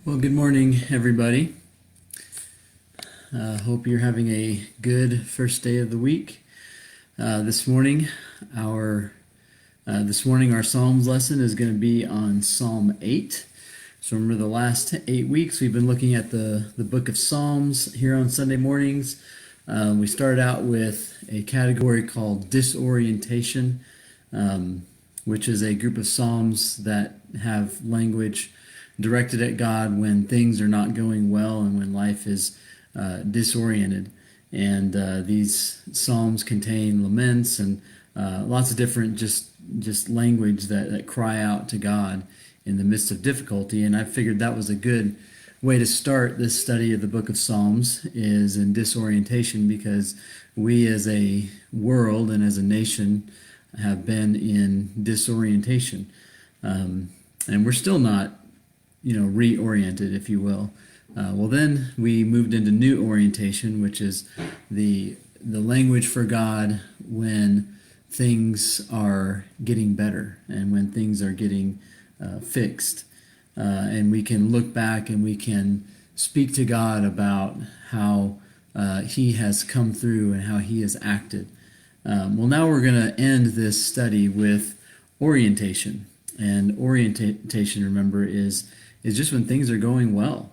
Well, good morning, everybody. Hope you're having a good first day of the week. This morning, our our Psalms lesson is going to be on Psalm 8. So remember, the last 8 weeks we've been looking at the book of Psalms here on Sunday mornings. We started out with a category called disorientation, which is a group of Psalms that have language directed at God when things are not going well and when life is disoriented. And these psalms contain laments and lots of different just language that cry out to God in the midst of difficulty. And I figured that was a good way to start this study of the book of Psalms, is in disorientation, because we as a world and as a nation have been in disorientation. And we're still not reoriented, if you will. Well, then we moved into new orientation, which is the language for God when things are getting better and when things are getting fixed. And we can look back and we can speak to God about how He has come through and how He has acted. Well, now we're going to end this study with orientation. And orientation, remember, is just when things are going well.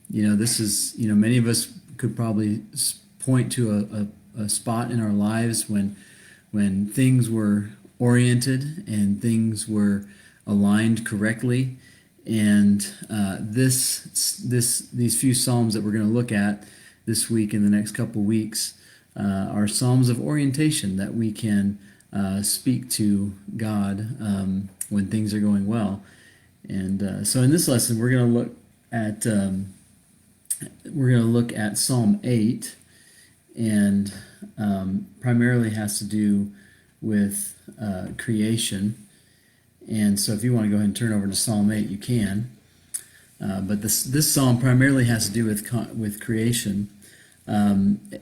This is, many of us could probably point to a spot in our lives when things were oriented and things were aligned correctly. And these few Psalms that we're going to look at this week and the next couple weeks are Psalms of orientation that we can speak to God when things are going well. And so in this lesson, we're going to look at Psalm 8, and primarily has to do with creation. And so if you want to go ahead and turn over to Psalm 8, you can. But this psalm primarily has to do with creation. And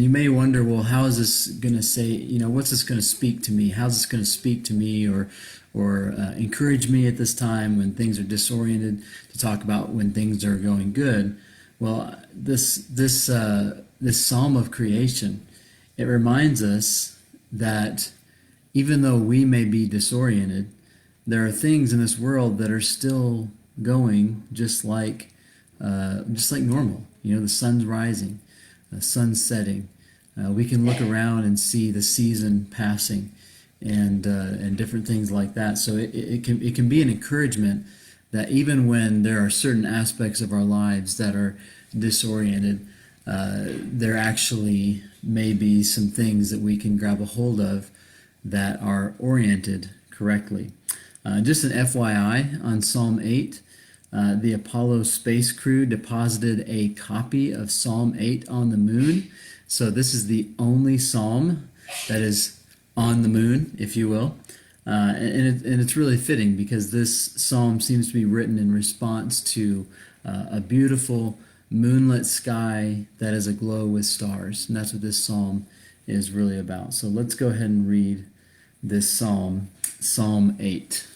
you may wonder, well, how is this going to say, what's this going to speak to me? How's this going to speak to me or encourage me at this time when things are disoriented, to talk about when things are going good? Well, this psalm of creation, it reminds us that even though we may be disoriented, there are things in this world that are still going just like normal. The sun's rising, the sun's setting. We can look around and see the season passing, and different things like that. So it can be an encouragement that even when there are certain aspects of our lives that are disoriented, there actually may be some things that we can grab a hold of that are oriented correctly. Just an FYI on Psalm 8, the Apollo space crew deposited a copy of Psalm 8 on the moon. So this is the only psalm that is on the moon, if you will. And it's really fitting, because this psalm seems to be written in response to a beautiful moonlit sky that is aglow with stars. And that's what this psalm is really about. So let's go ahead and read this psalm, Psalm 8.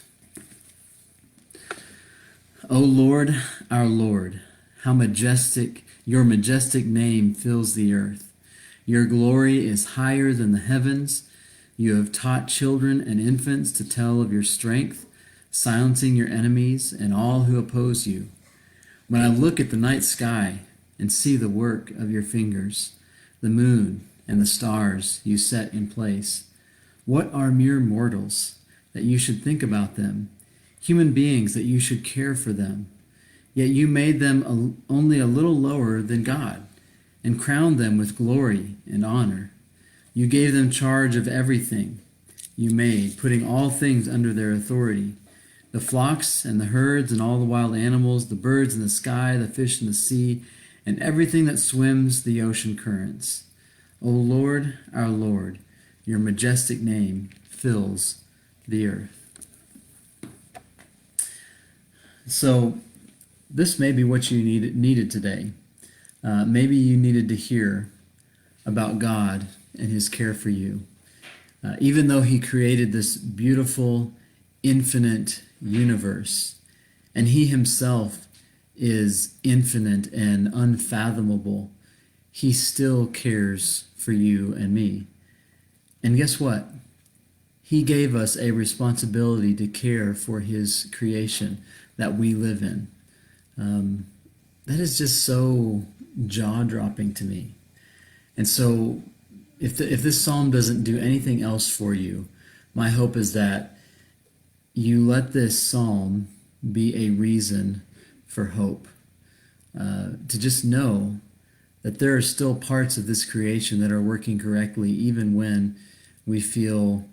O Lord, our Lord, how majestic, your majestic name fills the earth. Your glory is higher than the heavens. You have taught children and infants to tell of your strength, silencing your enemies and all who oppose you. When I look at the night sky and see the work of your fingers, the moon and the stars you set in place, what are mere mortals that you should think about them, human beings that you should care for them? Yet you made them only a little lower than God and crowned them with glory and honor. You gave them charge of everything you made, putting all things under their authority: the flocks and the herds and all the wild animals, the birds in the sky, the fish in the sea, and everything that swims the ocean currents. O Lord, our Lord, your majestic name fills the earth. So this may be what you needed today. Maybe you needed to hear about God and His care for you. Even though He created this beautiful, infinite universe, and He Himself is infinite and unfathomable, he still cares for you and me. And guess what? He gave us a responsibility to care for his creation that we live in. That is just so jaw-dropping to me. And so if this psalm doesn't do anything else for you, my hope is that you let this psalm be a reason for hope. To just know that there are still parts of this creation that are working correctly, even when we feel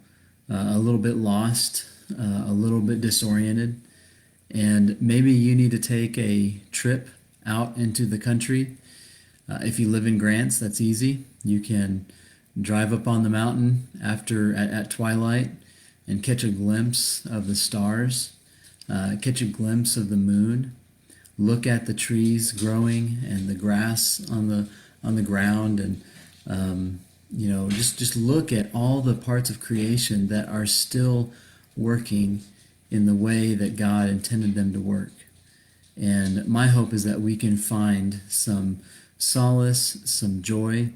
a little bit lost, a little bit disoriented. And maybe you need to take a trip out into the country. If you live in Grants, that's easy. You can drive up on the mountain at twilight and catch a glimpse of the stars, catch a glimpse of the moon, look at the trees growing and the grass on the ground, and just look at all the parts of creation that are still working in the way that God intended them to work. And my hope is that we can find some solace, some joy,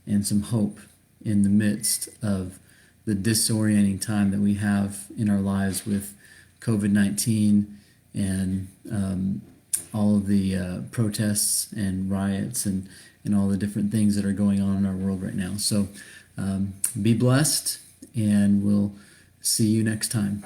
and some hope in the midst of the disorienting time that we have in our lives with COVID-19 and all of the protests and riots and all the different things that are going on in our world right now. So be blessed, and we'll see you next time.